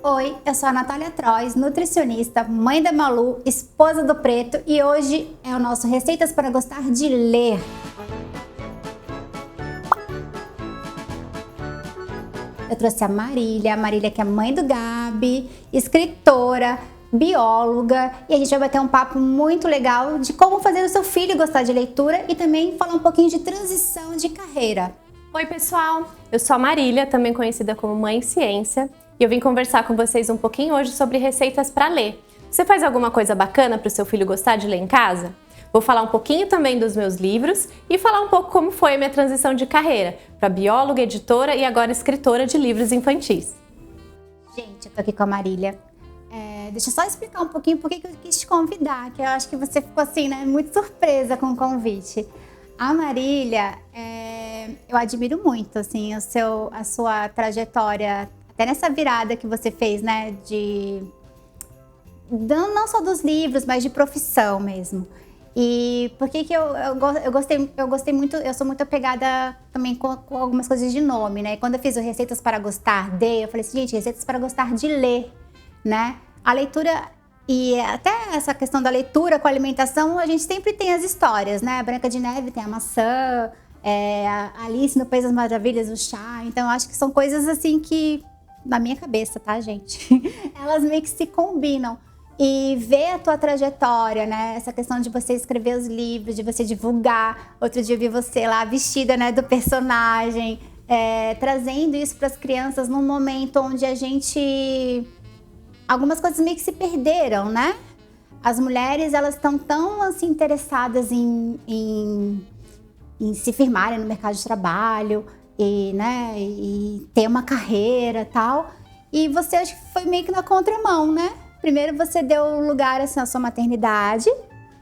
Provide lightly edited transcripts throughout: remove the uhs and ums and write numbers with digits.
Oi, eu sou a Natália Trois, nutricionista, mãe da Malu, esposa do Preto, e hoje é o nosso Receitas para Gostar de Ler. Eu trouxe a Marília que é mãe do Gabi, escritora, bióloga, e a gente vai bater um papo muito legal de como fazer o seu filho gostar de leitura e também falar um pouquinho de transição de carreira. Oi pessoal, eu sou a Marília, também conhecida como Mãe Ciência, e eu vim conversar com vocês um pouquinho hoje sobre receitas para ler. Você faz alguma coisa bacana para o seu filho gostar de ler em casa? Vou falar um pouquinho também dos meus livros e falar um pouco como foi a minha transição de carreira para bióloga, editora e agora escritora de livros infantis. Gente, eu tô aqui com a Marília. Deixa eu só explicar um pouquinho por que eu quis te convidar, que eu acho que você ficou assim, né, muito surpresa com o convite. A Marília, eu admiro muito, assim, a sua trajetória, até nessa virada que você fez, né, não só dos livros, mas de profissão mesmo. E por que eu gostei muito, eu sou muito apegada também com algumas coisas de nome, né? Quando eu fiz o Receitas para Gostar de, eu falei assim, gente, receitas para gostar de ler, né? A leitura e até essa questão da leitura com a alimentação, a gente sempre tem as histórias, né? A Branca de Neve tem a maçã, a Alice no País das Maravilhas, o chá. Então, eu acho que são coisas assim que, na minha cabeça, tá, gente? Elas meio que se combinam. E ver a tua trajetória, né? Essa questão de você escrever os livros, de você divulgar. Outro dia eu vi você lá vestida, né, do personagem, trazendo isso para as crianças num momento onde algumas coisas meio que se perderam, né? As mulheres, elas estão tão assim interessadas em se firmarem no mercado de trabalho e ter uma carreira, tal. E você, acho que foi meio que na contramão, né? Primeiro você deu lugar assim, à sua maternidade,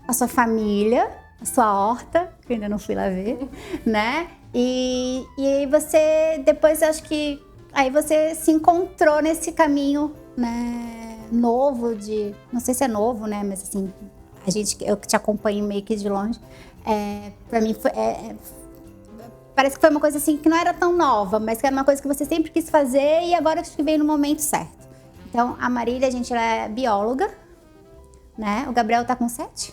à sua família, à sua horta, que eu ainda não fui lá ver, né? E aí você, depois acho que, aí você se encontrou nesse caminho, né, novo não sei se é novo, né, mas assim, eu que te acompanho meio que de longe, pra mim parece que foi uma coisa assim que não era tão nova, mas que era uma coisa que você sempre quis fazer e agora acho que veio no momento certo. Então, a Marília, gente, ela é bióloga, né? O Gabriel tá com 7?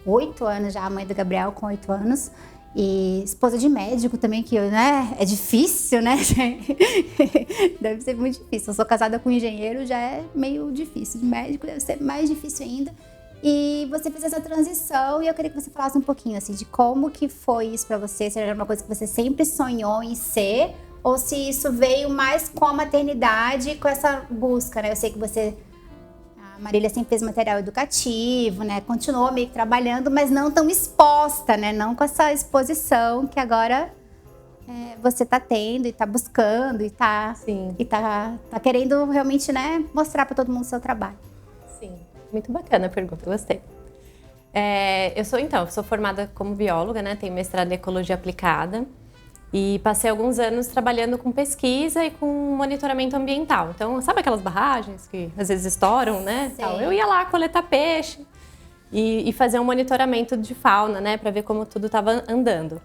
8 anos já, a mãe do Gabriel com 8 anos. E esposa de médico também, que, né? É difícil, né? Deve ser muito difícil. Eu sou casada com um engenheiro, já é meio difícil. De médico deve ser mais difícil ainda. E você fez essa transição e eu queria que você falasse um pouquinho, assim, de como que foi isso pra você. Se era uma coisa que você sempre sonhou em ser, ou se isso veio mais com a maternidade, com essa busca, né? Eu sei que a Marília sempre fez material educativo, né? Continuou meio que trabalhando, mas não tão exposta, né? Não com essa exposição que agora você tá tendo e tá buscando e tá querendo realmente, né? Mostrar para todo mundo o seu trabalho. Sim, muito bacana a pergunta, gostei. Eu sou formada como bióloga, né? Tenho mestrado em Ecologia Aplicada. E passei alguns anos trabalhando com pesquisa e com monitoramento ambiental. Então, sabe aquelas barragens que às vezes estouram, né? Eu ia lá coletar peixe e fazer um monitoramento de fauna, né? Para ver como tudo estava andando.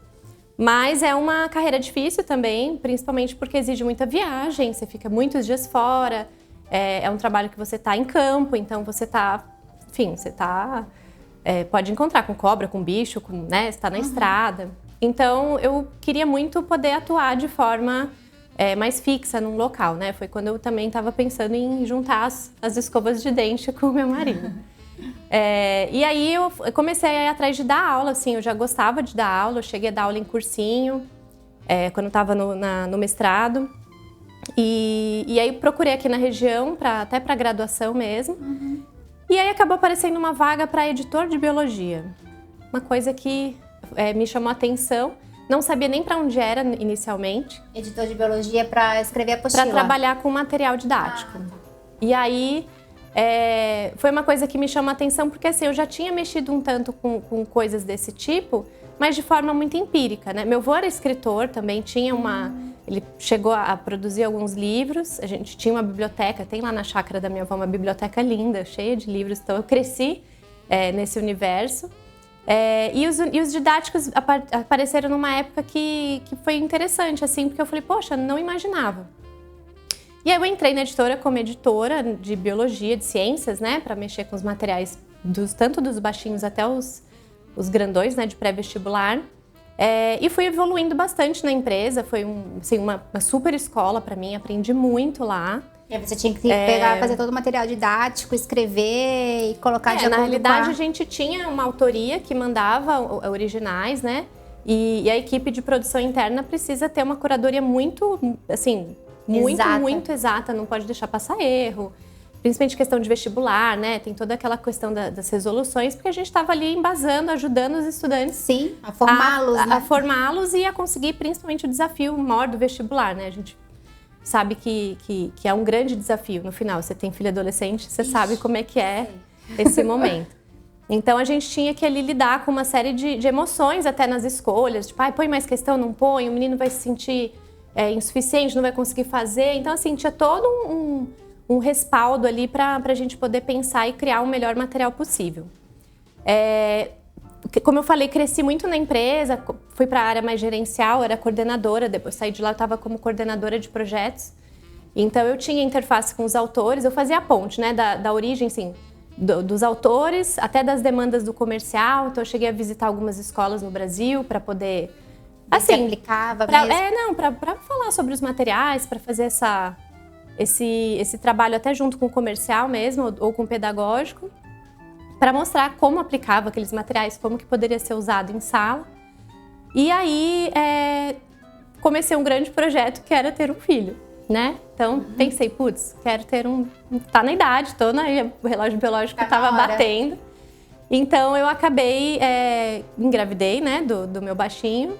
Mas é uma carreira difícil também, principalmente porque exige muita viagem, você fica muitos dias fora. É um trabalho que você está em campo, então você pode encontrar com cobra, com bicho, né? Você está na estrada. Então, eu queria muito poder atuar de forma mais fixa num local, né? Foi quando eu também estava pensando em juntar as escovas de dente com o meu marido. E aí, eu comecei a ir atrás de dar aula, assim, eu já gostava de dar aula, eu cheguei a dar aula em cursinho, quando eu estava no mestrado. E aí, procurei aqui na região, até para graduação mesmo. E aí, acabou aparecendo uma vaga para editor de biologia. Uma coisa que me chamou a atenção, não sabia nem para onde era inicialmente. Editor de biologia para escrever apostila? Para trabalhar com material didático. E aí, foi uma coisa que me chamou a atenção, porque assim, eu já tinha mexido um tanto com coisas desse tipo, mas de forma muito empírica, né? Meu avô era escritor, também tinha ele chegou a produzir alguns livros, a gente tinha uma biblioteca, tem lá na chácara da minha avó uma biblioteca linda, cheia de livros, então eu cresci nesse universo. E os didáticos apareceram numa época que foi interessante, assim, porque eu falei, poxa, não imaginava. E aí eu entrei na editora como editora de biologia, de ciências, né? Para mexer com os materiais, tanto dos baixinhos até os grandões, né? De pré-vestibular. E fui evoluindo bastante na empresa, foi assim, uma super escola para mim, aprendi muito lá. E aí você tinha que pegar, fazer todo o material didático, escrever e colocar de acordo. Na realidade, a gente tinha uma autoria que mandava originais, né? E a equipe de produção interna precisa ter uma curadoria muito, assim, muito exata, não pode deixar passar erro. Principalmente questão de vestibular, né? Tem toda aquela questão das resoluções, porque a gente estava ali embasando, ajudando os estudantes. Sim, a formá-los, né? A formá-los e a conseguir principalmente o desafio maior do vestibular, né? A gente sabe que é um grande desafio no final. Você tem filho adolescente, você sabe como é que é esse momento. Então a gente tinha que ali lidar com uma série de emoções até nas escolhas. Tipo, põe mais questão, não põe, o menino vai se sentir insuficiente, não vai conseguir fazer. Então assim, tinha todo um respaldo ali para a gente poder pensar e criar o melhor material possível. Como eu falei, cresci muito na empresa, fui para a área mais gerencial, era coordenadora, depois saí de lá, eu estava como coordenadora de projetos. Então eu tinha interface com os autores, eu fazia a ponte, né, da origem, assim, dos autores até das demandas do comercial. Então eu cheguei a visitar algumas escolas no Brasil para poder... Assim, aplicava mesmo? Para falar sobre os materiais, para fazer esse trabalho até junto com o comercial mesmo, ou com o pedagógico, para mostrar como aplicava aqueles materiais, como que poderia ser usado em sala. E aí, comecei um grande projeto que era ter um filho, né? Então, pensei, putz, quero ter tá na idade, o relógio biológico estava batendo. Então, eu acabei, engravidei, né, do meu baixinho.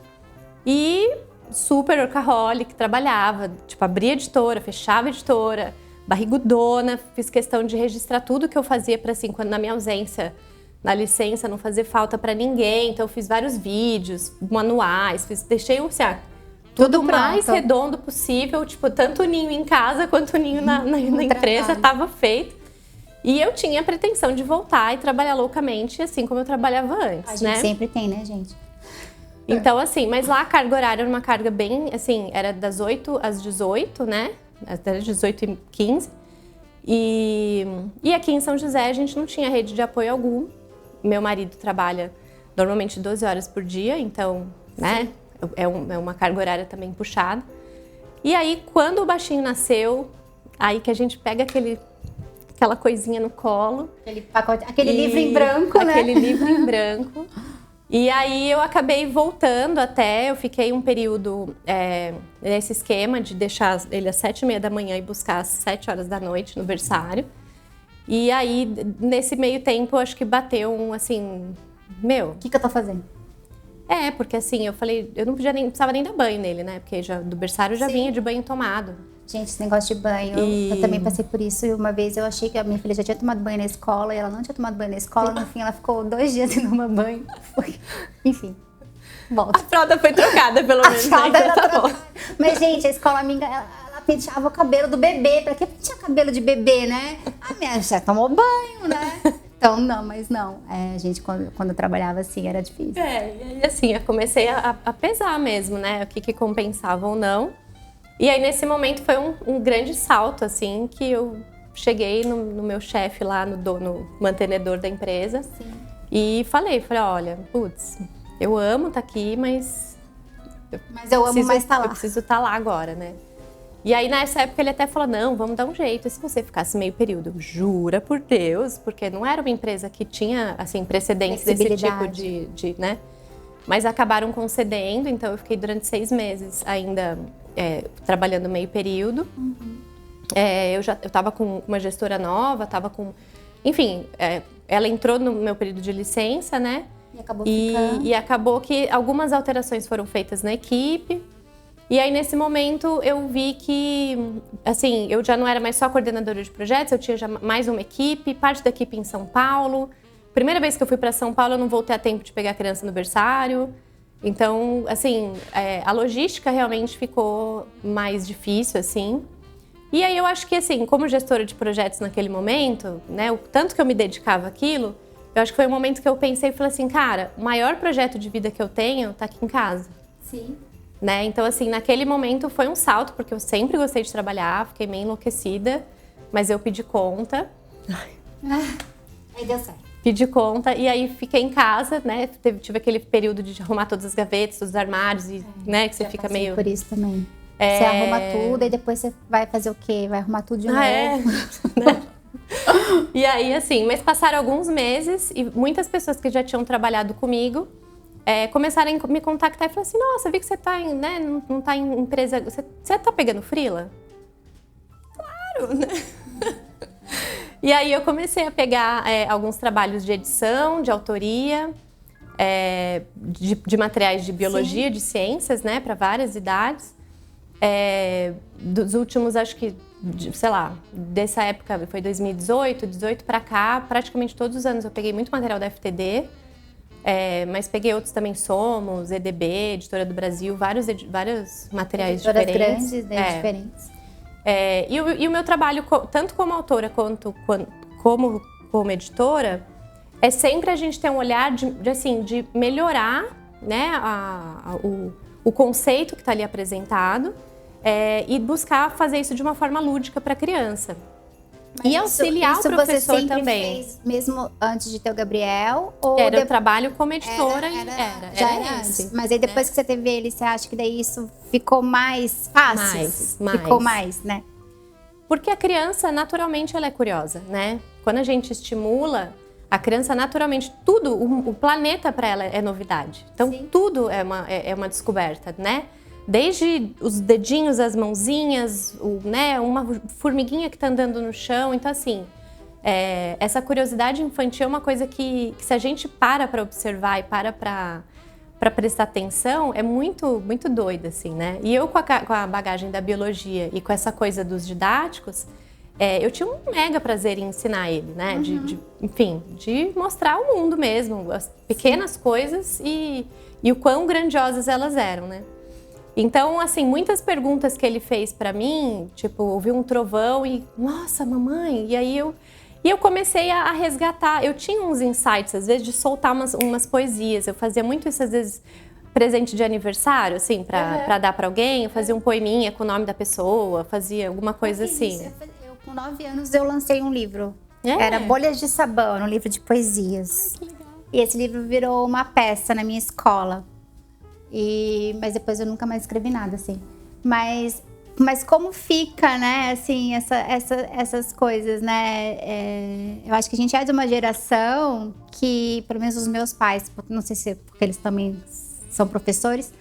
E super workaholic, trabalhava, tipo, abria editora, fechava editora, barrigudona, fiz questão de registrar tudo que eu fazia para, assim, quando na minha ausência, na licença, não fazer falta para ninguém. Então eu fiz vários vídeos, manuais, deixei assim, tudo mais redondo possível, tipo, tanto o ninho em casa quanto o ninho na empresa estava feito. E eu tinha a pretensão de voltar e trabalhar loucamente, assim como eu trabalhava antes, né? A gente sempre tem, né, gente? Então, assim, mas lá a carga horária era uma carga bem, assim, era das 8 às 18, né? Até 18h15. E aqui em São José a gente não tinha rede de apoio algum. Meu marido trabalha normalmente 12 horas por dia, então, né? É uma carga horária também puxada. E aí, quando o baixinho nasceu, aí que a gente pega aquela coisinha no colo. Aquele pacote, aquele livro em branco, né? Aquele livro em branco. E aí eu acabei voltando eu fiquei um período nesse esquema de deixar ele às 7h30 da manhã e buscar às 7 horas da noite no berçário. E aí, nesse meio tempo, eu acho que bateu assim, o que eu tô fazendo? Porque assim, eu falei, eu não precisava nem dar banho nele, né? Porque do berçário já vinha de banho tomado. Gente, esse negócio de banho, eu também passei por isso. E uma vez eu achei que a minha filha já tinha tomado banho na escola e ela não tinha tomado banho na escola. No fim, ela ficou 2 dias sem tomar banho. Enfim, volta. A fralda foi trocada, pelo menos. A fralda era trocada. Mas, gente, a escola amiga, ela penteava o cabelo do bebê. Pra que pentear cabelo de bebê, né? A minha já tomou banho, né? Então, não. A gente, quando eu trabalhava assim, era difícil. E assim, eu comecei a pesar mesmo, né? O que compensava ou não. E aí, nesse momento, foi um grande salto, assim, que eu cheguei no meu chefe lá, no dono, mantenedor da empresa. Sim. E falei, olha, putz, eu amo estar aqui, mas eu amo mais estar lá. Eu preciso estar lá agora, né? E aí, nessa época, ele até falou, não, vamos dar um jeito. E se você ficasse meio período? Jura por Deus, porque não era uma empresa que tinha, assim, precedentes desse tipo de né? Mas acabaram concedendo, então eu fiquei durante 6 meses ainda trabalhando meio período. Eu estava com uma gestora nova, estava com... Enfim, ela entrou no meu período de licença, né? E acabou ficando. E acabou que algumas alterações foram feitas na equipe. E aí, nesse momento, eu vi que, assim, eu já não era mais só coordenadora de projetos, eu tinha já mais uma equipe, parte da equipe em São Paulo. Primeira vez que eu fui para São Paulo, eu não voltei a tempo de pegar a criança no berçário. Então, assim, a logística realmente ficou mais difícil, assim. E aí, eu acho que, assim, como gestora de projetos naquele momento, né, o tanto que eu me dedicava àquilo, eu acho que foi um momento que eu pensei e falei assim, cara, o maior projeto de vida que eu tenho tá aqui em casa. Sim. né? Então, assim, naquele momento foi um salto, porque eu sempre gostei de trabalhar, fiquei meio enlouquecida, mas eu pedi conta. Aí deu certo. Pedi conta e aí fiquei em casa, né? Tive aquele período de arrumar todas as gavetas, todos os armários, e, né? Que você fica meio... por isso também. Você arruma tudo e depois você vai fazer o quê? Vai arrumar tudo de novo. Né? E aí, assim, mas passaram alguns meses e muitas pessoas que já tinham trabalhado comigo começaram a me contactar e falaram assim, nossa, vi que você tá né, não tá em empresa... Você tá pegando freela? Claro, né? E aí eu comecei a pegar alguns trabalhos de edição, de autoria, de materiais de biologia, de ciências, né, para várias idades. Dos últimos, acho que, sei lá, dessa época, foi 2018, 18 para cá, praticamente todos os anos eu peguei muito material da FTD, mas peguei outros também, Somos, EDB, Editora do Brasil, vários materiais Editoras diferentes. Grandes, né, diferentes. E o meu trabalho, tanto como autora quanto como editora, é sempre a gente ter um olhar de melhorar, né, o conceito que está ali apresentado e buscar fazer isso de uma forma lúdica para a criança. Mas e auxiliar o professor você sempre também. Fez mesmo antes de ter o Gabriel? Ou o trabalho como editora já era esse. Mas aí depois que você teve ele, você acha que daí isso ficou mais fácil? Mais. Ficou mais, né? Porque a criança, naturalmente, ela é curiosa, né? Quando a gente estimula, a criança, naturalmente, tudo, o planeta para ela é novidade. Então, Sim. tudo é uma descoberta, né? Desde os dedinhos, as mãozinhas, né? Uma formiguinha que está andando no chão. Então, assim, essa curiosidade infantil é uma coisa que se a gente para observar e para prestar atenção, é muito, muito doida, assim, né? E eu, com a bagagem da biologia e com essa coisa dos didáticos, eu tinha um mega prazer em ensinar ele, né? Enfim, de mostrar o mundo mesmo, as pequenas Sim. coisas e o quão grandiosas elas eram, né? Então, assim, muitas perguntas que ele fez pra mim, tipo, ouvi um trovão e, nossa, mamãe, e aí eu comecei a resgatar. Eu tinha uns insights, às vezes, de soltar umas poesias. Eu fazia muito isso, às vezes, presente de aniversário, assim, pra dar pra alguém. Eu fazia um poeminha com o nome da pessoa, fazia alguma coisa assim. Eu, com 9 anos, eu lancei um livro. Era Bolhas de Sabão, um livro de poesias. Ai, que legal. E esse livro virou uma peça na minha escola. Mas depois eu nunca mais escrevi nada, assim. Mas como fica, né, assim, essas coisas, né? Eu acho que a gente é de uma geração que, pelo menos os meus pais, não sei se porque eles também são professores,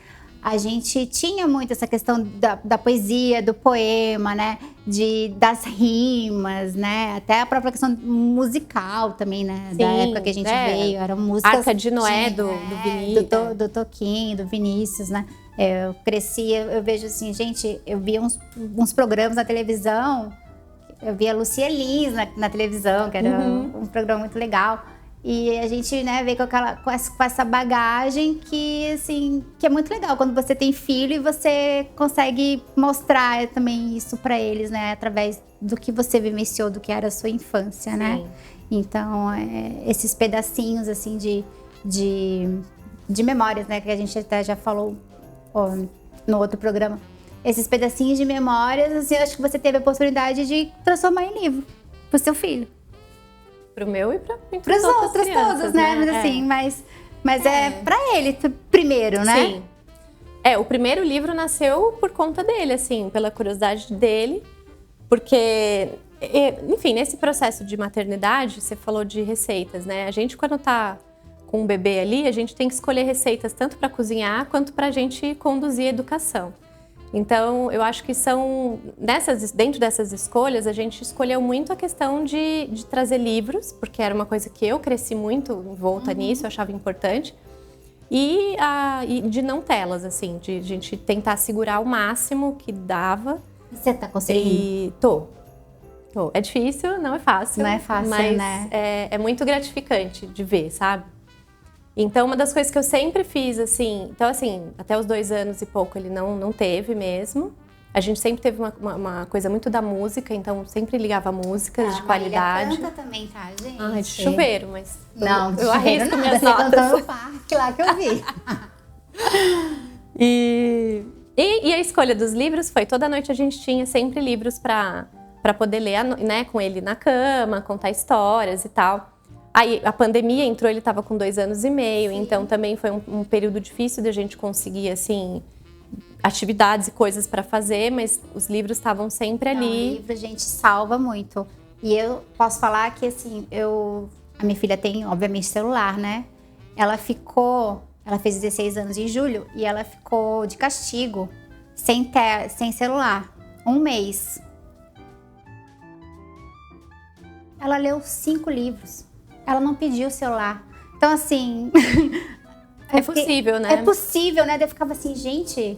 a gente tinha muito essa questão da poesia, do poema, né? Das rimas, né? Até a própria questão musical também, né? Sim, da época que a gente veio, eram músicas... Arca de Noé, do Vinícius. Do Toquinho, do Vinícius, né? Eu cresci, eu vejo assim, gente, eu via uns programas na televisão, eu via Lucia Lins na televisão, que era um programa muito legal. E a gente, né, veio com essa bagagem que, assim, que é muito legal quando você tem filho e você consegue mostrar também isso para eles, né, através do que você vivenciou, do que era a sua infância, Sim. né? Então, esses pedacinhos, assim, de memórias, né, que a gente até já falou no outro programa. Esses pedacinhos de memórias, assim, eu acho que você teve a oportunidade de transformar em livro pro seu filho. Pro meu e para os outros todos, né? Mas assim, mas é para ele primeiro, né? Sim. O primeiro livro nasceu por conta dele, assim, pela curiosidade dele, porque, enfim, nesse processo de maternidade, você falou de receitas, né? A gente, quando tá com um bebê ali, a gente tem que escolher receitas tanto para cozinhar quanto para a gente conduzir a educação. Então, eu acho que dentro dessas escolhas, a gente escolheu muito a questão de trazer livros, porque era uma coisa que eu cresci muito envolta nisso, eu achava importante. E de não telas, assim, de a gente tentar segurar o máximo que dava. Você tá conseguindo? E tô. É difícil, não é fácil. Não é fácil, mas né? É muito gratificante de ver, sabe? Então, uma das coisas que eu sempre fiz, assim... Então, assim, até os 2 anos e pouco ele não teve mesmo. A gente sempre teve uma coisa muito da música, então sempre ligava músicas de qualidade. Marília canta também, tá, gente? Ah, de chuveiro, mas... Não, eu arrisco minhas notas. Você cantou no parque lá que eu vi. E a escolha dos livros foi, toda noite a gente tinha sempre livros para poder ler, né, com ele na cama, contar histórias e tal. Aí a pandemia entrou, ele estava com 2 anos e meio, sim. Então também foi um período difícil da gente conseguir, assim, atividades e coisas para fazer, mas os livros estavam sempre ali. O livro, gente, salva muito. E eu posso falar que, assim, a minha filha tem, obviamente, celular, né? Ela fez 16 anos em julho e ela ficou de castigo, sem celular, 1 mês. Ela leu 5 livros. Ela não pediu o celular. Então, assim... É possível, né? É possível, né? Daí eu ficava assim, gente,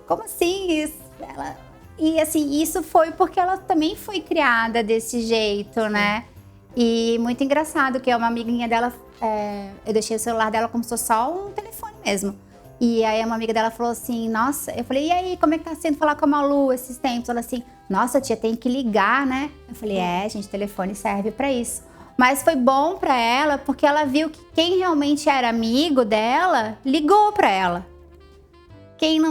como assim? E assim, isso foi porque ela também foi criada desse jeito, né? E muito engraçado que uma amiguinha dela, eu deixei o celular dela como se fosse só um telefone mesmo. E aí uma amiga dela falou assim, nossa, eu falei, e aí, como é que tá sendo falar com a Malu esses tempos? Ela assim, nossa, tia, tem que ligar, né? Eu falei, gente, o telefone serve pra isso. Mas foi bom pra ela, porque ela viu que quem realmente era amigo dela, ligou pra ela. Quem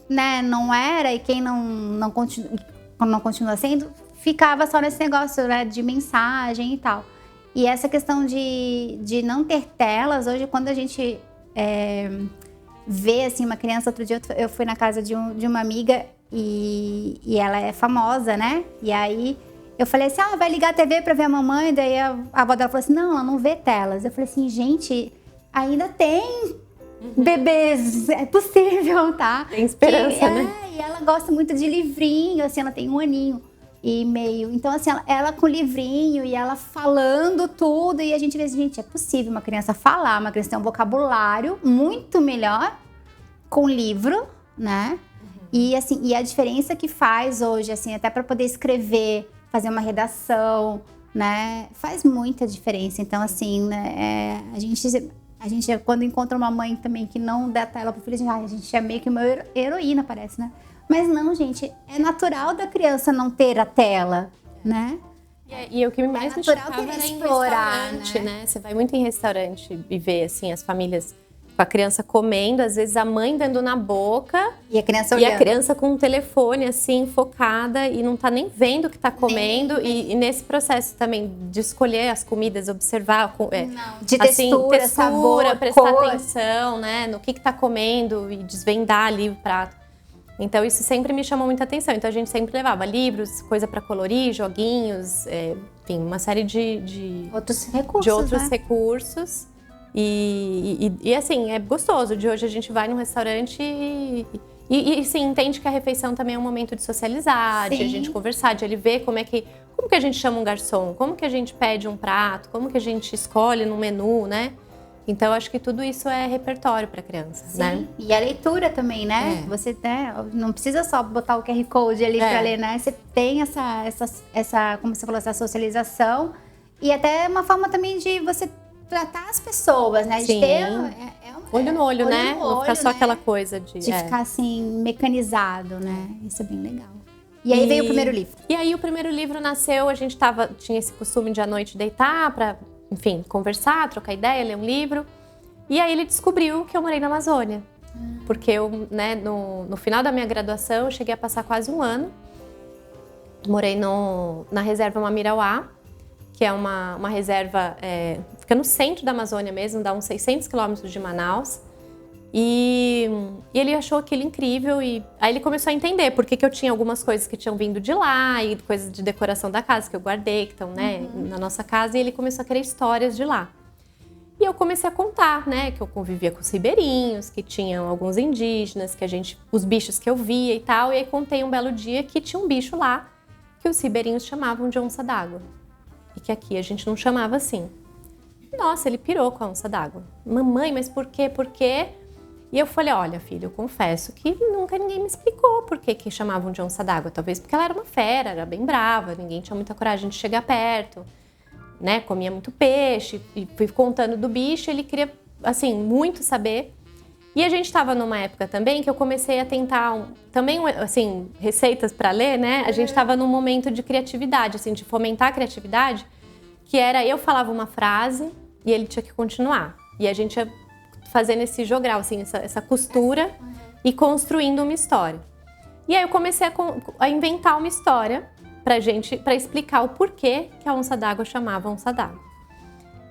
né, não era e quem não continua sendo, ficava só nesse negócio, né, de mensagem e tal. E essa questão de não ter telas, hoje quando a gente vê assim, uma criança, outro dia eu fui na casa de uma amiga e ela é famosa, né? E aí eu falei assim, vai ligar a TV pra ver a mamãe? Daí a avó dela falou assim, não, ela não vê telas. Eu falei assim, gente, ainda tem bebês, é possível, tá? Tem esperança, né? E ela gosta muito de livrinho, assim, ela tem 1 aninho e meio. Então, assim, ela com livrinho e ela falando tudo. E a gente vê, gente, é possível uma criança falar, uma criança ter um vocabulário muito melhor com livro, né? E, assim, e a diferença que faz hoje, assim, até para poder escrever, fazer uma redação, né? Faz muita diferença. Então, assim, né, a gente, quando encontra uma mãe também que não dá tela pro filho, a gente é meio que uma heroína, parece, né? Mas não, gente, é natural da criança não ter a tela, né? E o que mais me chocava era em restaurante, né? Você vai muito em restaurante e vê, assim, as famílias com a criança comendo, às vezes a mãe dando na boca e a criança olhando. E a criança com o telefone, assim, focada e não tá nem vendo o que tá comendo. E nesse processo também de escolher as comidas, observar, de assim, textura, sabor, prestar cor. atenção, né, no que tá comendo e desvendar ali o prato. Então isso sempre me chamou muita atenção. Então a gente sempre levava livros, coisa para colorir, joguinhos, enfim, uma série de outros recursos. E assim, é gostoso. De hoje a gente vai num restaurante e sim, entende que a refeição também é um momento de socializar, de a gente conversar, de ele ver como que a gente chama um garçom, como que a gente pede um prato, como que a gente escolhe no menu, né? Então, acho que tudo isso é repertório para criança, né? E a leitura também, né? Você não precisa só botar o QR Code ali para ler, né? Você tem essa, como você falou, essa socialização e até uma forma também de você tratar as pessoas, né? Sim. De ter olho no olho, né? Não ficar só aquela coisa de ficar assim, mecanizado, né? Isso é bem legal. E aí veio o primeiro livro. E aí o primeiro livro nasceu, a gente tinha esse costume de à noite deitar pra, enfim, conversar, trocar ideia, ler um livro. E aí ele descobriu que eu morei na Amazônia. Porque eu, né, no final da minha graduação, eu cheguei a passar quase 1 ano. Morei na reserva Mamirauá, que é uma reserva, fica no centro da Amazônia mesmo, dá uns 600 quilômetros de Manaus. E ele achou aquilo incrível e aí ele começou a entender por que eu tinha algumas coisas que tinham vindo de lá e coisas de decoração da casa que eu guardei, que estão, né, na nossa casa, e ele começou a querer histórias de lá. E eu comecei a contar, né, que eu convivia com os ribeirinhos, que tinham alguns indígenas, os bichos que eu via e tal, e aí contei um belo dia que tinha um bicho lá que os ribeirinhos chamavam de onça d'água e que aqui a gente não chamava assim. Nossa, ele pirou com a onça d'água. Mamãe, mas por quê? Por quê? E eu falei, olha, filho, eu confesso que nunca ninguém me explicou por que chamavam de onça d'água. Talvez porque ela era uma fera, era bem brava, ninguém tinha muita coragem de chegar perto, né? Comia muito peixe, e fui contando do bicho, ele queria, assim, muito saber. E a gente estava numa época também que eu comecei a tentar, também, assim, receitas para ler, né? A gente estava num momento de criatividade, assim, de fomentar a criatividade, que era, eu falava uma frase e ele tinha que continuar. E a gente ia fazendo esse jogral, assim, essa costura e construindo uma história. E aí eu comecei a inventar uma história pra explicar o porquê que a onça d'água chamava onça d'água.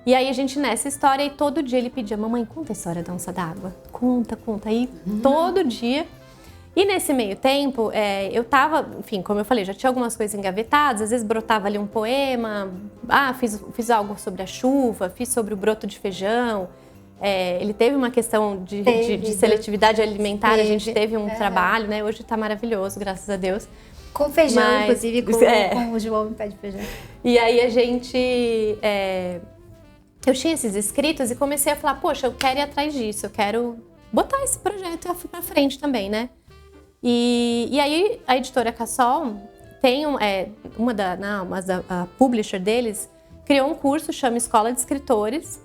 E aí a gente nessa história, e todo dia ele pedia, mamãe, conta a história da onça d'água. Conta. Aí todo dia. E nesse meio tempo, eu tava, enfim, como eu falei, já tinha algumas coisas engavetadas, às vezes brotava ali um poema, fiz algo sobre a chuva, fiz sobre o broto de feijão. Ele teve uma questão de seletividade alimentar, a gente teve um trabalho, né? Hoje tá maravilhoso, graças a Deus. Com feijão, inclusive, com o João no pé de feijão. E aí a gente... eu tinha esses escritos e comecei a falar, poxa, eu quero ir atrás disso, eu quero botar esse projeto pra frente também, né? E aí a editora Cassol tem a publisher deles criou um curso, chama Escola de Escritores,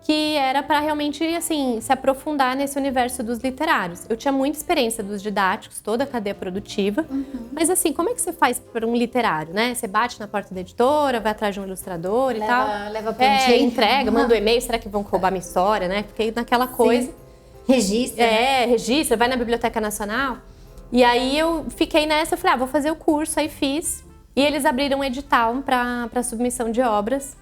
que era para realmente, assim, se aprofundar nesse universo dos literários. Eu tinha muita experiência dos didáticos, toda a cadeia produtiva, mas assim, como é que você faz para um literário, né? Você bate na porta da editora, vai atrás de um ilustrador e tal. Leva pontinho. Entrega, manda um e-mail, será que vão roubar minha história, né? Fiquei naquela coisa. Registra. Registra, vai na Biblioteca Nacional. E aí eu fiquei nessa, eu falei, vou fazer o curso, aí fiz. E eles abriram um edital para submissão de obras.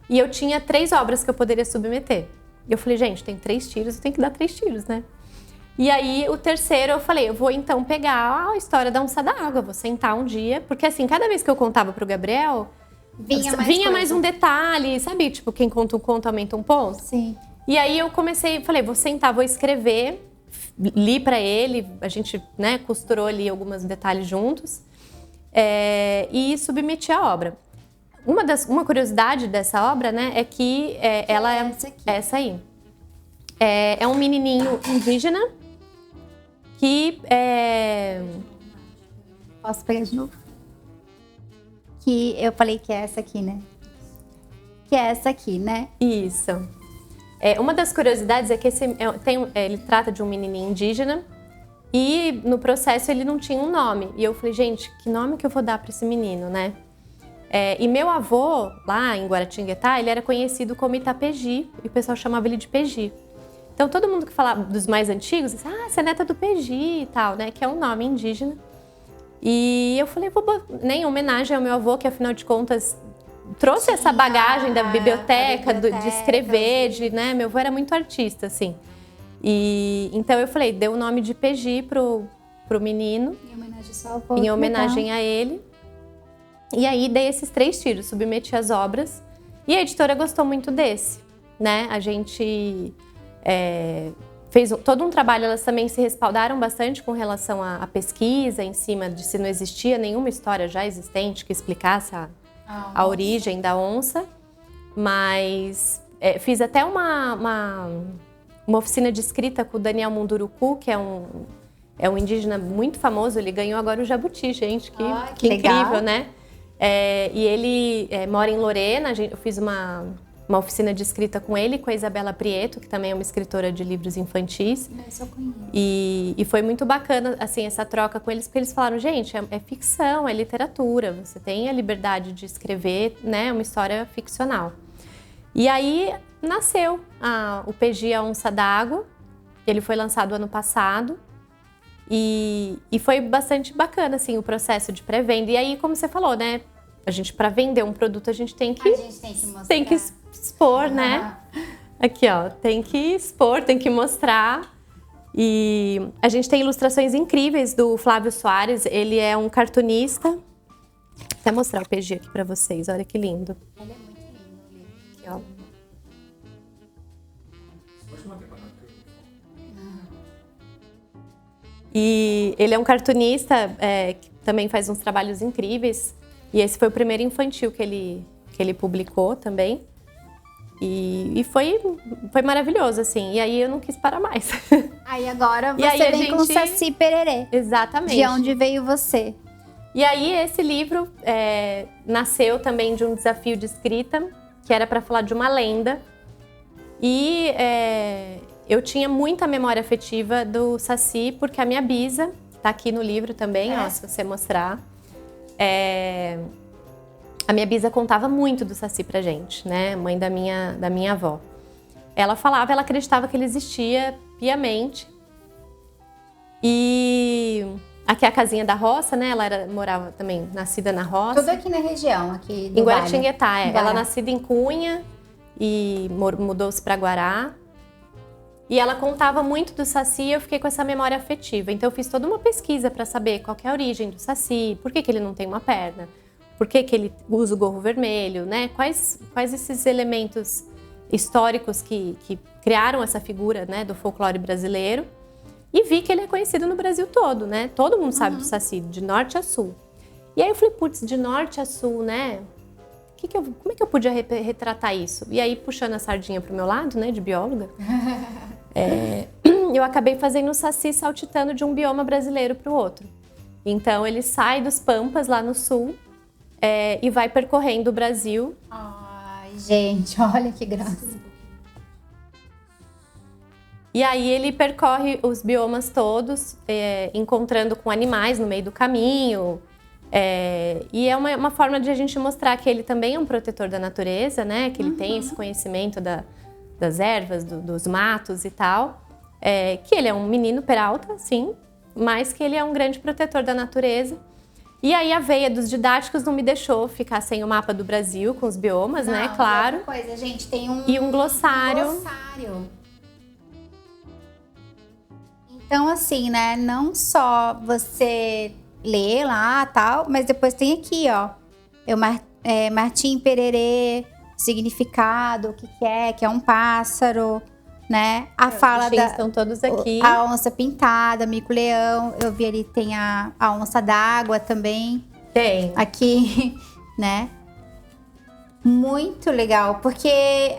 E eu tinha 3 obras que eu poderia submeter. E eu falei, gente, tem 3 tiros, eu tenho que dar 3 tiros, né? E aí o terceiro eu falei, eu vou então pegar a história da onça d'água, vou sentar um dia. Porque assim, cada vez que eu contava pro Gabriel, vinha mais um detalhe, sabe? Tipo, quem conta um conto aumenta um ponto. Sim. E aí eu comecei, falei, vou sentar, vou escrever. Li para ele, a gente, né, costurou ali alguns detalhes juntos e submeti a obra. Uma curiosidade dessa obra, né, é que ela é essa aí. É um menininho indígena que Posso pegar de novo? Que eu falei que é essa aqui, né? Que é essa aqui, né? Isso. Uma das curiosidades é que ele trata de um menininho indígena e no processo ele não tinha um nome. E eu falei, gente, que nome que eu vou dar para esse menino, né? E meu avô, lá em Guaratinguetá, ele era conhecido como Itapeji e o pessoal chamava ele de Peji. Então todo mundo que falava dos mais antigos, disse, você é neta do Peji e tal, né? Que é um nome indígena. E eu falei, em homenagem ao meu avô, que afinal de contas trouxe essa bagagem da biblioteca, de escrever, né? Meu avô era muito artista, assim. E então eu falei, dei o nome de Peji pro menino. Em homenagem só ao avô. Em homenagem a ele. E aí dei esses 3 tiros, submeti as obras. E a editora gostou muito desse, né? A gente fez todo um trabalho, elas também se respaldaram bastante com relação à pesquisa em cima de se não existia nenhuma história já existente que explicasse a origem da onça, mas fiz até uma oficina de escrita com o Daniel Munduruku, que é um indígena muito famoso, ele ganhou agora o Jabuti, gente, que incrível, né? E ele mora em Lorena, eu fiz uma oficina de escrita com ele, com a Isabela Prieto, que também é uma escritora de livros infantis. Essa eu conheço. E foi muito bacana, assim, essa troca com eles, porque eles falaram, gente, é ficção, é literatura, você tem a liberdade de escrever, né, uma história ficcional. E aí nasceu o Peji, a Onça d'Água, ele foi lançado ano passado, e foi bastante bacana, assim, o processo de pré-venda. E aí, como você falou, né, a gente, para vender um produto, a gente tem que mostrar. Tem que expor, né? Aqui, ó, tem que expor, tem que mostrar. E a gente tem ilustrações incríveis do Flávio Soares, ele é um cartunista. Vou até mostrar o PG aqui pra vocês, olha que lindo. Ele é muito lindo, o livro. Aqui, ó. E ele é um cartunista que também faz uns trabalhos incríveis. E esse foi o primeiro infantil que ele publicou também. E foi maravilhoso, assim. E aí eu não quis parar mais. Aí agora você vem com o Saci Pererê. Exatamente. De onde veio você. E aí esse livro nasceu também de um desafio de escrita, que era para falar de uma lenda. E eu tinha muita memória afetiva do Saci, porque a minha bisa, tá aqui no livro também, ó, se você mostrar. A minha bisa contava muito do Saci pra gente, né? Mãe da minha avó. ela acreditava que ele existia piamente. E aqui é a casinha da roça, né? Ela morava também, nascida na roça. Tudo aqui na região, aqui do em Guaratinguetá, Vale. Ela nascida em Cunha e mudou-se para Guará. E ela contava muito do Saci e eu fiquei com essa memória afetiva. Então eu fiz toda uma pesquisa para saber qual que é a origem do Saci, por que ele não tem uma perna, por que ele usa o gorro vermelho, né? Quais esses elementos históricos que criaram essa figura, né, do folclore brasileiro. E vi que ele é conhecido no Brasil todo, né? Todo mundo sabe do Saci, de norte a sul. E aí eu falei, putz, de norte a sul, né? Como é que eu podia retratar isso? E aí, puxando a sardinha pro meu lado, né, de bióloga, eu acabei fazendo o Saci saltitando de um bioma brasileiro para o outro. Então, ele sai dos Pampas, lá no sul, e vai percorrendo o Brasil. Ai, gente, olha que graça. E aí ele percorre os biomas todos, encontrando com animais no meio do caminho. E é uma forma de a gente mostrar que ele também é um protetor da natureza, né? Que ele tem esse conhecimento das ervas, dos matos e tal. Que ele é um menino peralta, sim, mas que ele é um grande protetor da natureza. E aí a veia dos didáticos não me deixou ficar sem o mapa do Brasil, com os biomas, né? Claro. Outra coisa, gente, tem um glossário. Então, assim, né? Não só você lê lá e tal, mas depois tem aqui, ó. Martim Pererê, significado, o que é um pássaro, né? A fala estão todos aqui. A onça pintada, mico-leão. Eu vi ali, tem a onça d'água também. Tem. Aqui, né? Muito legal, porque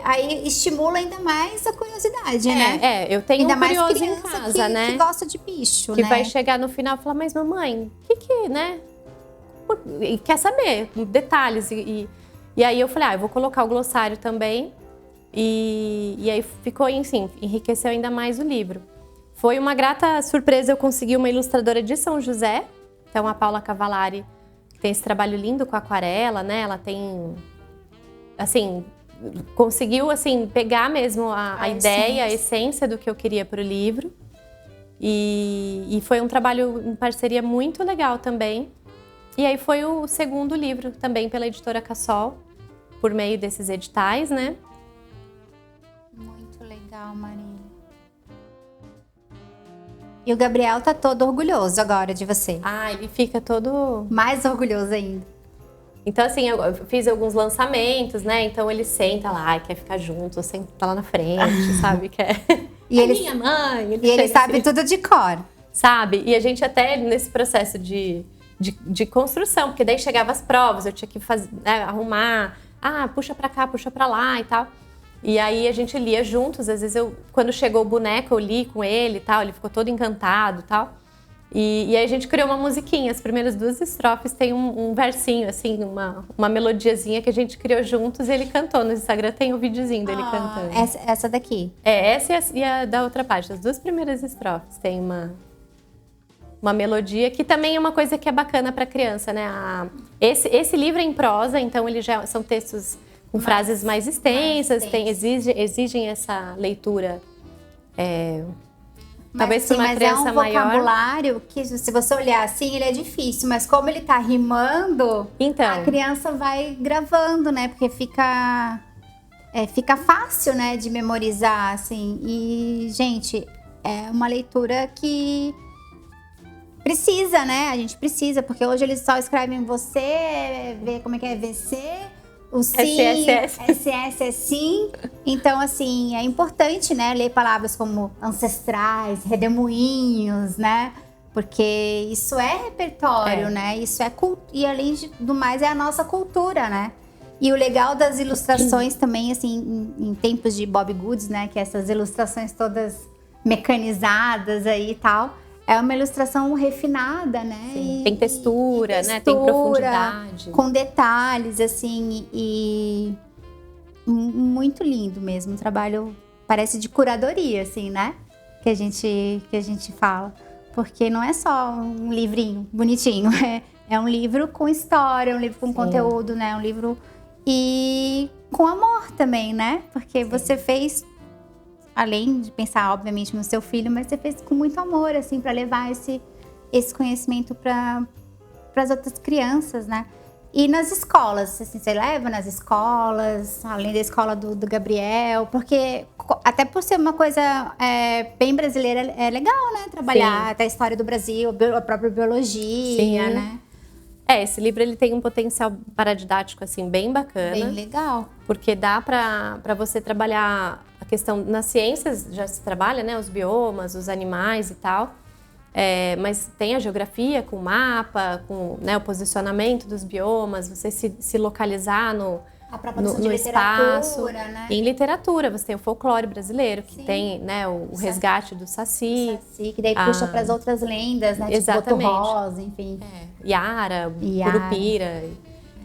aí estimula ainda mais a curiosidade, né? Eu tenho ainda um curioso mais em casa, né? Que gosta de bicho, que né? vai chegar no final e falar, mas mamãe, né? E quer saber detalhes. E aí eu falei, eu vou colocar o glossário também. E aí ficou, assim, enriqueceu ainda mais o livro. Foi uma grata surpresa eu conseguir uma ilustradora de São José. Então a Paula Cavallari, que tem esse trabalho lindo com aquarela, né? Ela tem, assim, conseguiu, assim, pegar mesmo a ideia, a essência do que eu queria para o livro. E foi um trabalho em parceria muito legal também. E aí foi o segundo livro também pela editora Cassol, por meio desses editais, né? Muito legal, Marília. E o Gabriel tá todo orgulhoso agora de você. Ele fica todo... mais orgulhoso ainda. Então, assim, eu fiz alguns lançamentos, né? Então ele senta lá, quer ficar junto, senta lá na frente, sabe? E ele, minha mãe. Ele sabe assim, tudo de cor. Sabe? E a gente até nesse processo de construção, porque daí chegava as provas, eu tinha que arrumar, puxa pra cá, puxa pra lá e tal. E aí a gente lia juntos, às vezes quando chegou o boneco, eu li com ele e tal, ele ficou todo encantado e tal. E aí a gente criou uma musiquinha, as primeiras 2 estrofes tem um versinho, assim, uma melodiazinha que a gente criou juntos e ele cantou no Instagram, tem um videozinho dele cantando. Essa daqui? Essa e a da outra parte, as 2 primeiras estrofes tem uma melodia, que também é uma coisa que é bacana para criança, né? Esse livro é em prosa, então ele já são textos com frases mais extensas, exigem essa leitura, talvez para uma criança maior. Mas é um vocabulário que, se você olhar assim, ele é difícil, mas como ele tá rimando, então, a criança vai gravando, né? Porque fica fácil, né, de memorizar, assim. E, gente, é uma leitura que precisa, né? A gente precisa, porque hoje eles só escrevem você, ver como é que é VC, o sim, SS é sim. Então, assim, é importante, né, ler palavras como ancestrais, redemoinhos, né? Porque isso é repertório, né? Isso é e além do mais é a nossa cultura, né? E o legal das ilustrações também, assim, em tempos de Bobbie Goods, né? Que essas ilustrações todas mecanizadas aí e tal. É uma ilustração refinada, né? Tem textura, né? Tem profundidade. Com detalhes, assim, e muito lindo mesmo. Um trabalho, parece de curadoria, assim, né? Que a gente fala. Porque não é só um livrinho bonitinho. É um livro com história, um livro com conteúdo, né? Um livro... E com amor também, né? Porque você fez além de pensar, obviamente, no seu filho, mas você fez com muito amor, assim, para levar esse conhecimento para as outras crianças, né? E nas escolas, assim, você leva nas escolas, além da escola do Gabriel, porque até por ser uma coisa bem brasileira, é legal, né? Trabalhar Sim. até a história do Brasil, a própria biologia, Sim. né? Esse livro ele tem um potencial paradidático, assim, bem bacana. Bem legal. Porque dá para você trabalhar a questão... Nas ciências já se trabalha, né? Os biomas, os animais e tal. Mas tem a geografia com mapa, com, né, o posicionamento dos biomas, você se localizar no espaço. Né? Em literatura, você tem o folclore brasileiro, que tem, né, o resgate do Saci. Que daí puxa para as outras lendas, né? Exatamente. Tipo Boto Rosa, enfim. Yara, Curupira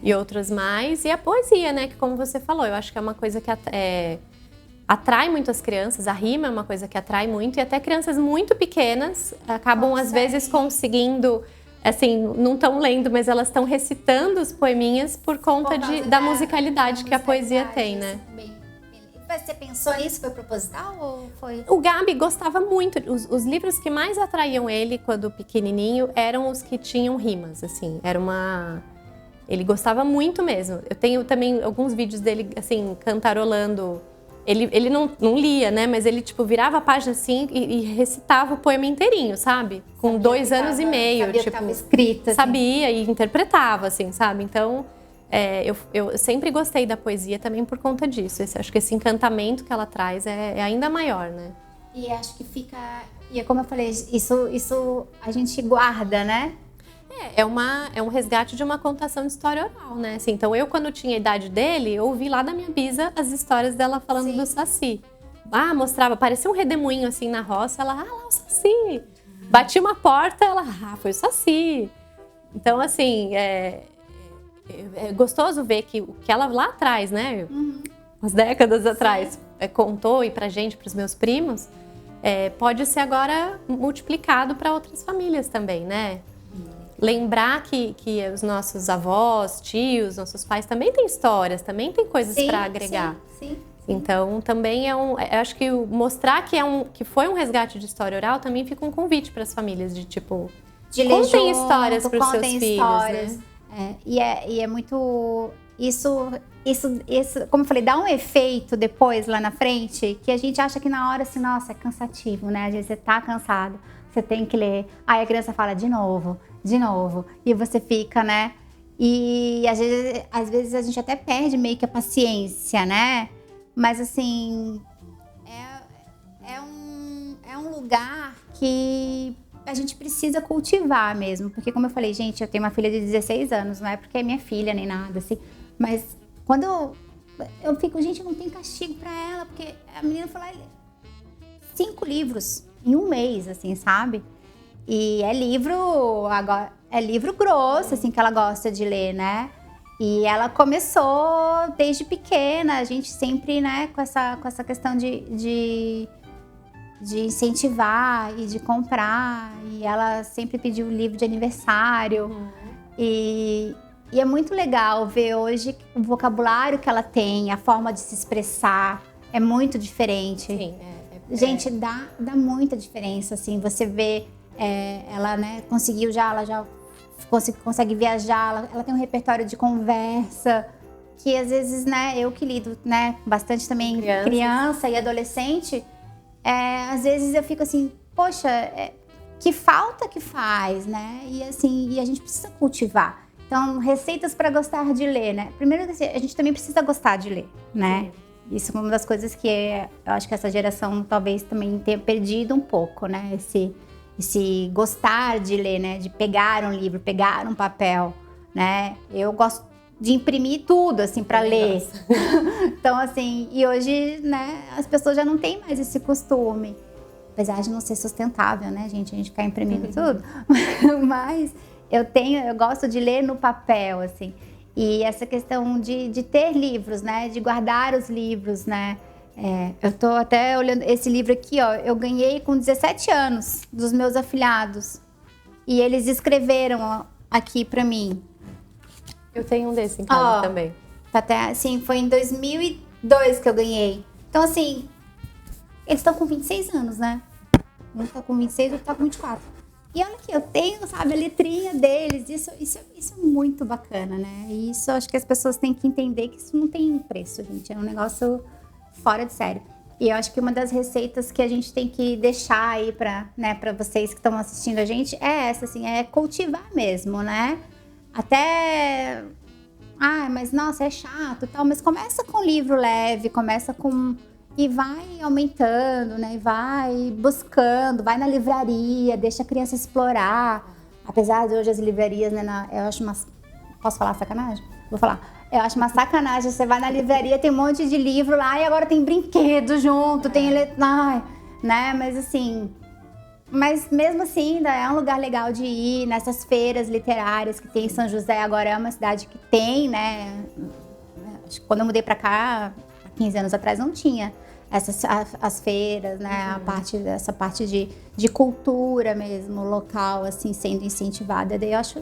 e outras mais. E a poesia, né? Que como você falou, eu acho que é uma coisa que atrai muito as crianças, a rima é uma coisa que atrai muito, e até crianças muito pequenas acabam, às vezes, conseguindo, assim, não estão lendo, mas elas estão recitando os poeminhas por conta da musicalidade que a poesia tem, né? Você pensou nisso? Foi proposital ou foi... O Gabi gostava muito, os livros que mais atraíam ele quando pequenininho eram os que tinham rimas, assim, ele gostava muito mesmo. Eu tenho também alguns vídeos dele, assim, cantarolando. Ele não lia, né? Mas ele, tipo, virava a página assim e recitava o poema inteirinho, sabe? Com 2 anos e meio. Sabia tipo, que tava escrito, assim. Sabia e interpretava, assim, sabe? Então, eu sempre gostei da poesia também por conta disso. Acho que esse encantamento que ela traz é ainda maior, né? E acho que fica... E como eu falei, isso a gente guarda, né? É um resgate de uma contação de história oral, né? Assim, então, eu, quando tinha a idade dele, eu ouvi lá da minha bisa as histórias dela falando do Saci. Mostrava, parecia um redemoinho assim na roça, ela, lá o Saci. Batia uma porta, ela, foi o Saci. Então, assim, é gostoso ver que o que ela lá atrás, né? Umas décadas atrás, contou e pra gente, pros meus primos, pode ser agora multiplicado para outras famílias também, né? Lembrar que os nossos avós, tios, nossos pais também têm histórias, também têm coisas para agregar. Sim. Então, também eu acho que mostrar que foi um resgate de história oral também fica um convite para as famílias de tipo, contem histórias para os seus filhos, né? E é muito isso, como eu falei, dá um efeito depois lá na frente que a gente acha que na hora assim, nossa, é cansativo, né? Às vezes você tá cansado, você tem que ler. Aí a criança fala de novo, e você fica, né? E às vezes a gente até perde meio que a paciência, né? Mas assim, é um lugar que a gente precisa cultivar mesmo. Porque como eu falei, gente, eu tenho uma filha de 16 anos, não é porque é minha filha nem nada, assim. Mas quando eu fico, gente, não tem castigo pra ela, porque a menina foi lá e lê 5 livros em um mês, assim, sabe? E é livro grosso, assim, que ela gosta de ler, né? E ela começou desde pequena, a gente sempre, né, com essa questão de incentivar e de comprar. E ela sempre pediu livro de aniversário. E é muito legal ver hoje o vocabulário que ela tem, a forma de se expressar é muito diferente. Sim, Gente, dá muita diferença, assim, você vê, ela, né, ela já consegue viajar, ela tem um repertório de conversa, que às vezes, né, eu que lido, né, bastante também criança e adolescente, às vezes eu fico assim, poxa, que falta que faz, né, e assim, e a gente precisa cultivar. Então, receitas para gostar de ler, né, primeiro assim, a gente também precisa gostar de ler, né. Sim. Isso é uma das coisas que eu acho que essa geração talvez também tenha perdido um pouco, né? Esse gostar de ler, né? De pegar um livro, pegar um papel, né? Eu gosto de imprimir tudo, assim, para ler. Então, assim, e hoje, né? As pessoas já não têm mais esse costume. Apesar de não ser sustentável, né, gente? A gente ficar imprimindo tudo. Mas eu gosto de ler no papel, assim. E essa questão de ter livros, né? De guardar os livros, né? Eu tô até olhando esse livro aqui, ó. Eu ganhei com 17 anos dos meus afilhados. E eles escreveram aqui pra mim. Eu tenho um desse em casa também. Até, assim, foi em 2002 que eu ganhei. Então, assim, Eles estão com 26 anos, né? Um tá com 26, outro tá com 24. E olha aqui, eu tenho, sabe, a letrinha deles. Isso é muito bacana, né? E isso eu acho que as pessoas têm que entender que isso não tem preço, gente. É um negócio fora de sério. E eu acho que uma das receitas que a gente tem que deixar aí pra vocês que estão assistindo a gente é essa, assim, é cultivar mesmo, né? Até... mas nossa, é chato e tal. Mas começa com livro leve, começa com... E vai aumentando, né? E vai buscando, vai na livraria, deixa a criança explorar. Apesar de hoje as livrarias, né? Eu acho uma... Posso falar sacanagem? Vou falar. Eu acho uma sacanagem. Você vai na livraria, tem um monte de livro lá e agora tem brinquedo junto, tem... né? Mas assim... Mas mesmo assim, ainda é um lugar legal de ir nessas feiras literárias que tem em São José. Agora é uma cidade que tem, né? Acho que quando eu mudei pra cá, há 15 anos atrás, não tinha as feiras, né? Essa parte de cultura mesmo, local, assim, sendo incentivada. Daí eu acho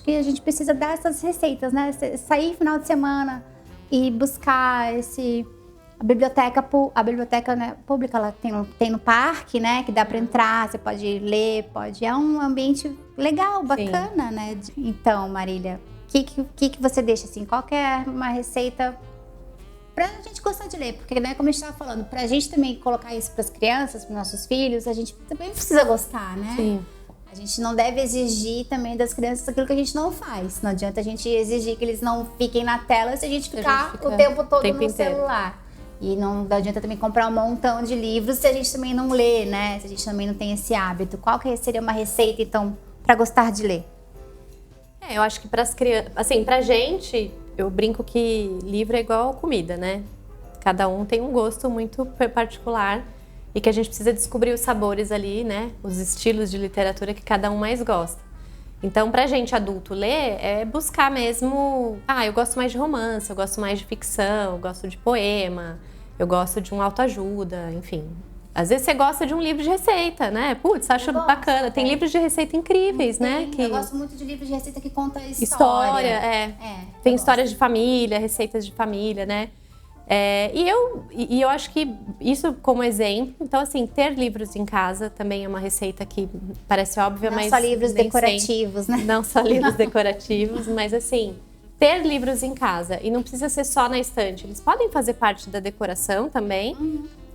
que a gente precisa dar essas receitas, né? Sair final de semana e buscar a biblioteca, né, pública, ela tem no parque, né? Que dá para entrar, você pode ler, é um ambiente legal, bacana, sim, né? Então, Marília, o que você deixa, assim? Qual que é uma receita pra gente gostar de ler? Porque, né, como a gente estava falando, pra gente também colocar isso pras crianças, pros nossos filhos, a gente também precisa gostar, né? Sim. A gente não deve exigir também das crianças aquilo que a gente não faz. Não adianta a gente exigir que eles não fiquem na tela se a gente ficar o tempo todo no celular. E não adianta também comprar um montão de livros se a gente também não lê, né? Se a gente também não tem esse hábito. Qual que seria uma receita, então, pra gostar de ler? Eu acho que pras crianças... Assim, pra gente, eu brinco que livro é igual comida, né? Cada um tem um gosto muito particular e que a gente precisa descobrir os sabores ali, né? Os estilos de literatura que cada um mais gosta. Então, pra gente adulto ler, é buscar mesmo... eu gosto mais de romance, eu gosto mais de ficção, eu gosto de poema, eu gosto de um autoajuda, enfim. Às vezes você gosta de um livro de receita, né? Putz, acho bacana. Tem livros de receita incríveis, né? Eu gosto muito de livros de receita que contam história. Tem histórias de família, receitas de família, né? E eu acho que isso como exemplo, então assim, ter livros em casa também é uma receita que parece óbvia, mas... Não só livros decorativos, né? Não só livros decorativos, mas assim, ter livros em casa. E não precisa ser só na estante, eles podem fazer parte da decoração também,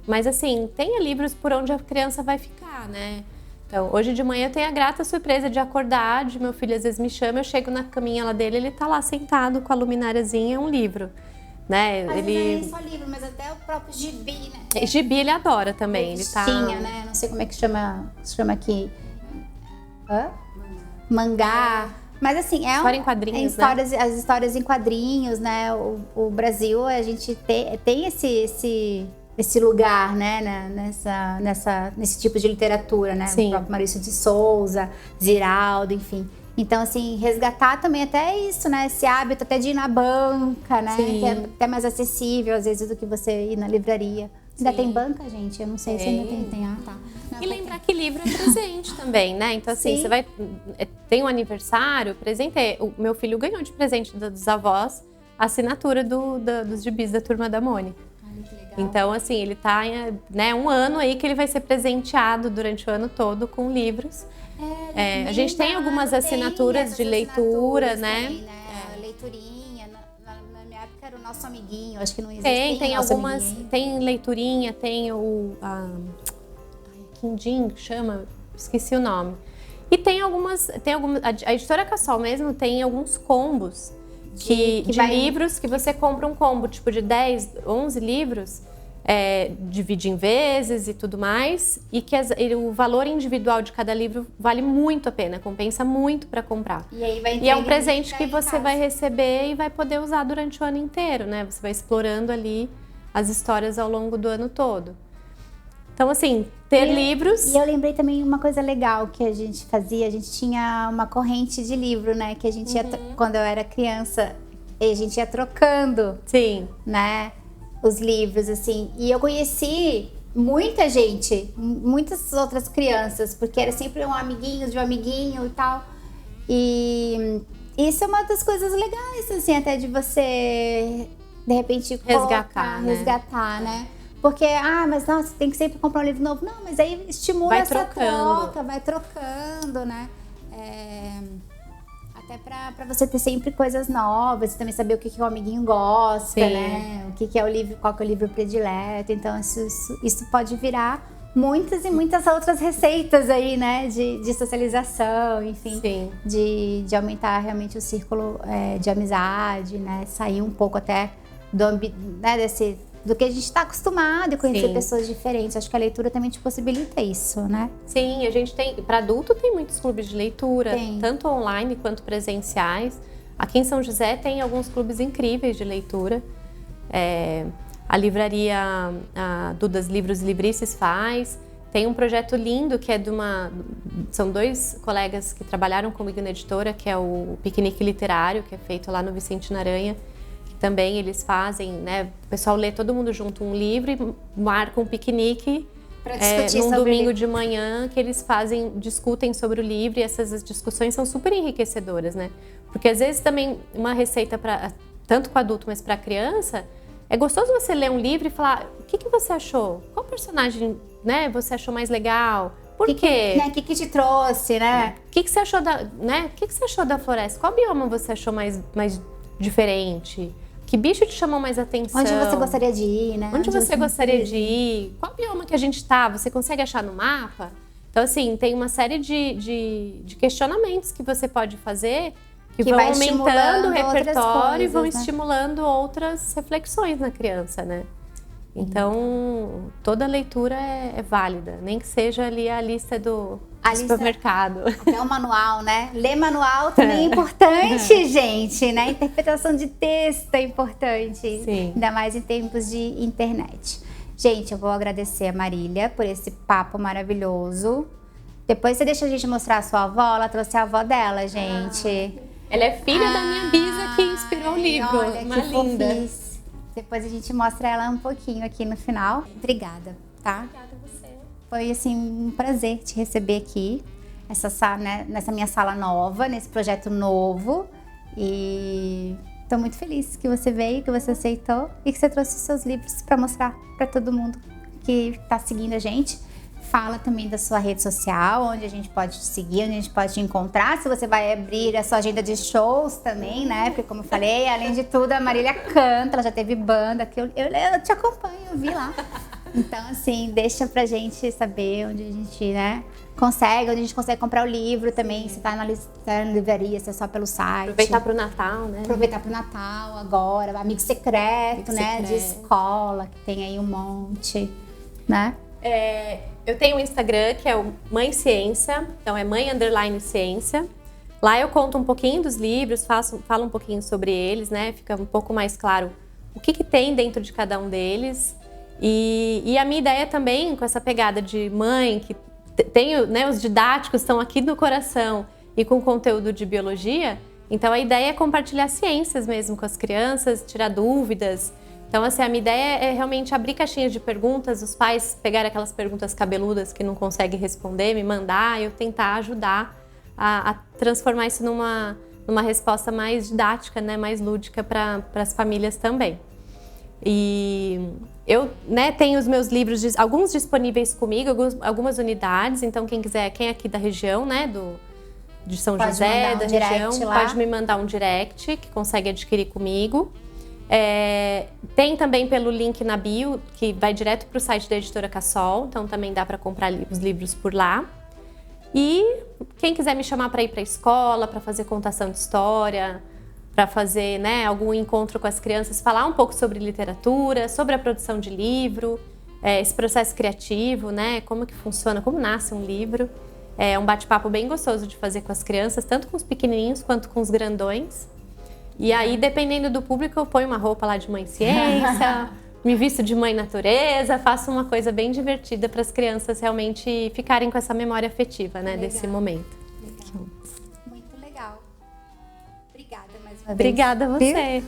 mas assim, tenha livros por onde a criança vai ficar, né? Então, hoje de manhã eu tenho a grata surpresa de acordar, meu filho às vezes me chama, eu chego na caminha lá dele, ele tá lá sentado com a lumináriazinha, um livro. Né? Às vezes não é só livro, mas até o próprio gibi, né? Gibi ele adora também. Ele tá... né? Não sei como é que chama aqui. Mangá. Mas assim, história em quadrinhos, histórias, né? As histórias em quadrinhos, né? O Brasil, a gente tem esse lugar, né? Nesse tipo de literatura, né? Sim. O próprio Maurício de Souza, Ziraldo, enfim. Então, assim, resgatar também até isso, né? Esse hábito até de ir na banca, né? Que é até mais acessível, às vezes, do que você ir na livraria. Ainda tem banca, gente? Eu não sei se ainda tem. Tá. Não, e lembrar que livro é presente também, né? Então, assim, você vai... Tem um aniversário, presente... O meu filho ganhou de presente dos avós a assinatura dos gibis da Turma da Mônica. Que legal. Então, assim, ele tá, né, um ano aí que ele vai ser presenteado durante o ano todo com livros. A gente tem algumas assinaturas de leitura, né? Também, né? Leiturinha. Na minha época era o nosso amiguinho, acho que não existe. Tem algumas. Amiguinho. Tem leiturinha, tem o. Quindim, chama, esqueci o nome. E tem algumas. A editora Cassol mesmo tem alguns combos de livros que você compra um combo, tipo de 10, 11 livros. Divide em vezes e tudo mais, e que o valor individual de cada livro vale muito a pena, compensa muito para comprar. E é um presente que você vai receber e vai poder usar durante o ano inteiro, né? Você vai explorando ali as histórias ao longo do ano todo. Então, assim, ter livros... E eu lembrei também uma coisa legal que a gente fazia, a gente tinha uma corrente de livro, né? Que a gente ia, quando eu era criança, a gente ia trocando. Sim. Né? Os livros, assim. E eu conheci muita gente, muitas outras crianças, porque era sempre um amiguinho de um amiguinho e tal. E isso é uma das coisas legais, assim, até de você, de repente, resgatar, né? Porque, mas nossa, tem que sempre comprar um livro novo. Não, mas aí estimula essa troca, vai trocando, né? Até pra você ter sempre coisas novas, também saber o que o amiguinho gosta, né? O que é o livro, qual que é o livro predileto. Então, isso pode virar muitas e muitas outras receitas aí, né? De socialização, enfim. Sim. De aumentar realmente o círculo de amizade, né? Sair um pouco até do que a gente está acostumado e conhecer pessoas diferentes. Acho que a leitura também te possibilita isso, né? Sim, a gente tem, para adulto tem muitos clubes de leitura, tanto online quanto presenciais. Aqui em São José tem alguns clubes incríveis de leitura. A livraria Dudas Livros e Librices faz. Tem um projeto lindo que é são 2 colegas que trabalharam comigo na editora, que é o Piquenique Literário, que é feito lá no Vicente Naranha. Também eles fazem, né? O pessoal lê todo mundo junto um livro e marca um piquenique num domingo de manhã que eles discutem sobre o livro, e essas discussões são super enriquecedoras, né? Porque às vezes também uma receita tanto com adulto, mas para criança, é gostoso você ler um livro e falar: o que você achou? Qual personagem, né, você achou mais legal? Por quê? O que te trouxe, né? O que você achou o que você achou da floresta? Qual bioma você achou mais diferente? Que bicho te chamou mais atenção? Onde você gostaria de ir, né? Onde você gostaria de ir? Qual bioma que a gente tá? Você consegue achar no mapa? Então, assim, tem uma série de questionamentos que você pode fazer que vão aumentando o repertório e vão estimulando outras reflexões na criança, né? Então, toda leitura é válida, nem que seja ali a lista do supermercado. Até o manual, né? Ler manual também é importante, gente, né? Interpretação de texto é importante, ainda mais em tempos de internet. Gente, eu vou agradecer a Marília por esse papo maravilhoso. Depois você deixa a gente mostrar a sua avó, ela trouxe a avó dela, gente. Ela é filha da minha bisa que inspirou o livro. Olha, uma linda. Depois a gente mostra ela um pouquinho aqui no final. Obrigada, tá? Obrigada a você. Foi, assim, um prazer te receber aqui, nessa minha sala nova, nesse projeto novo. E estou muito feliz que você veio, que você aceitou e que você trouxe os seus livros para mostrar para todo mundo que está seguindo a gente. Fala também da sua rede social, onde a gente pode te seguir, onde a gente pode te encontrar. Se você vai abrir a sua agenda de shows também, né? Porque, como eu falei, além de tudo, a Marília canta, ela já teve banda, que eu te acompanho, eu vi lá. Então, assim, deixa pra gente saber onde a gente, né, onde a gente consegue comprar o livro também, se tá na livraria, se é só pelo site. Aproveitar pro Natal, né? Aproveitar pro Natal agora, amigo secreto, né? De escola, que tem aí um monte, né? Eu tenho um Instagram que é o Mãe Ciência, então é mãe_ciência. Lá eu conto um pouquinho dos livros, falo um pouquinho sobre eles, né? Fica um pouco mais claro o que tem dentro de cada um deles. E a minha ideia também, com essa pegada de mãe, que tem, né, os didáticos estão aqui no coração e com conteúdo de biologia, então a ideia é compartilhar ciências mesmo com as crianças, tirar dúvidas. Então, assim, a minha ideia é realmente abrir caixinhas de perguntas, os pais pegarem aquelas perguntas cabeludas que não conseguem responder, me mandar, eu tentar ajudar a transformar isso numa resposta mais didática, né, mais lúdica para as famílias também. E eu, né, tenho os meus livros, alguns disponíveis comigo, algumas unidades, então quem quiser, quem é aqui da região, né, de São José, da região, pode me mandar um direct, que consegue adquirir comigo. Tem também pelo link na bio, que vai direto para o site da Editora Cassol, então também dá para comprar os livros por lá. E quem quiser me chamar para ir para a escola, para fazer contação de história, para fazer, né, algum encontro com as crianças, falar um pouco sobre literatura, sobre a produção de livro, esse processo criativo, né, como que funciona, como nasce um livro. É um bate-papo bem gostoso de fazer com as crianças, tanto com os pequenininhos quanto com os grandões. E aí, dependendo do público, eu ponho uma roupa lá de mãe ciência, me visto de mãe natureza, faço uma coisa bem divertida para as crianças realmente ficarem com essa memória afetiva, né, desse momento. Legal. Muito legal. Obrigada mais uma vez. Obrigada a você.